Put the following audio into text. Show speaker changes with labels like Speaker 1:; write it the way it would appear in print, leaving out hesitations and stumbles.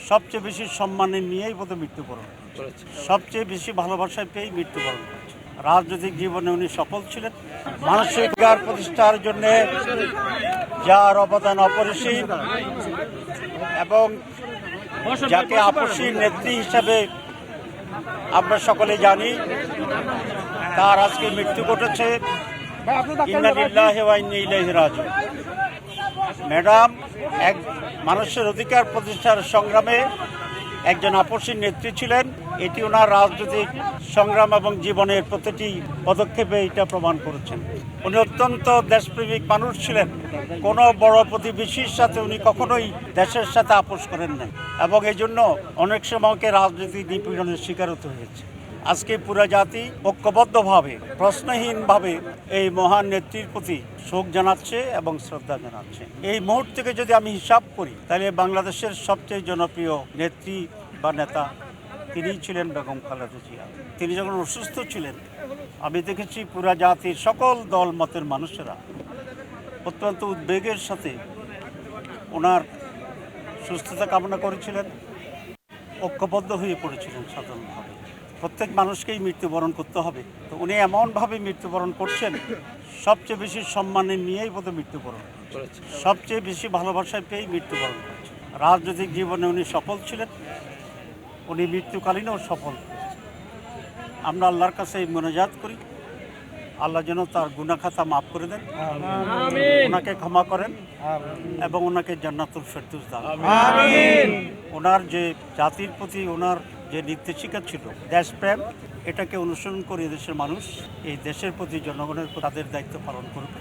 Speaker 1: সবচেয়ে বেশি সম্মানে নিয়েই বোধহয় মৃত্যুবরণ করেছে, সবচেয়ে বেশি ভালোবাসায় পেয়েই মৃত্যুবরণ করেছে। রাজনৈতিক জীবনে উনি সফল ছিলেন। মানসিক অধিকার প্রতিষ্ঠার জন্য যার অবদান অপরিসীম এবং যাকে আপসী নেত্রী হিসাবে আমরা সকলে জানি, তার আজকে মৃত্যু ঘটেছে। ইন্না লিল্লাহি ওয়া ইন্না ইলাইহি রাজিউন। ম্যাডাম এক মানুষের অধিকার প্রতিষ্ঠার সংগ্রামে একজন আপসী নেত্রী ছিলেন। এটি ওনার রাজনৈতিক সংগ্রাম এবং জীবনের প্রতিটি পদক্ষেপে এটা প্রমাণ করেছেন। উনি অত্যন্ত দেশপ্রেমিক মানুষ ছিলেন। কোনো বড় প্রতিবেশীর সাথে উনি কখনোই দেশের সাথে আপোষ করেন নাই এবং এই জন্য অনেক সময়কে রাজনৈতিক নিপীড়নের শিকার হতে হয়েছে। আজকে পুরো জাতি ঐক্যবদ্ধভাবে প্রশ্নহীনভাবে এই মহান নেত্রীর প্রতি শোক জানাচ্ছে এবং শ্রদ্ধা জানাচ্ছে। এই মুহূর্তকে যদি আমি হিসাব করি, তাহলে বাংলাদেশের সবচেয়ে জনপ্রিয় নেত্রী বা নেতা তিনিই ছিলেন বেগম খালেদা জিয়া। তিনি যখন অসুস্থ ছিলেন, আমি দেখেছি পুরা জাতির সকল দল মতের মানুষেরা অত্যন্ত উদ্বেগের সাথে ওনার সুস্থতা কামনা করেছিলেন, ঐক্যবদ্ধ হয়ে পড়েছিলেন সাধারণভাবে। প্রত্যেক মানুষকেই মৃত্যুবরণ করতে হবে, তো উনি এমনভাবে মৃত্যুবরণ করছেন, সবচেয়ে বেশি সম্মানে নিয়েই বোধহয় মৃত্যুবরণ করেছে, সবচেয়ে বেশি ভালোবাসায় পেয়েই মৃত্যুবরণ করেছে। রাজনৈতিক জীবনে উনি সফল ছিলেন, উনি মৃত্যুকালীনও সফল। আমরা আল্লাহর কাছে এই মোনাজাত করি, আল্লাহ যেন তার গুনাহ খাতা মাফ করে দেন, ওনাকে ক্ষমা করেন এবং ওনাকে জান্নাতুল ফেরদৌস দান করেন। ওনার যে জাতির প্রতি ওনার যে নির্দেশিকা ছিল দেশপ্রেম, এটাকে অনুসরণ করে দেশের মানুষ এই দেশের প্রতি জনগণের তাদের দায়িত্ব পালন করবে।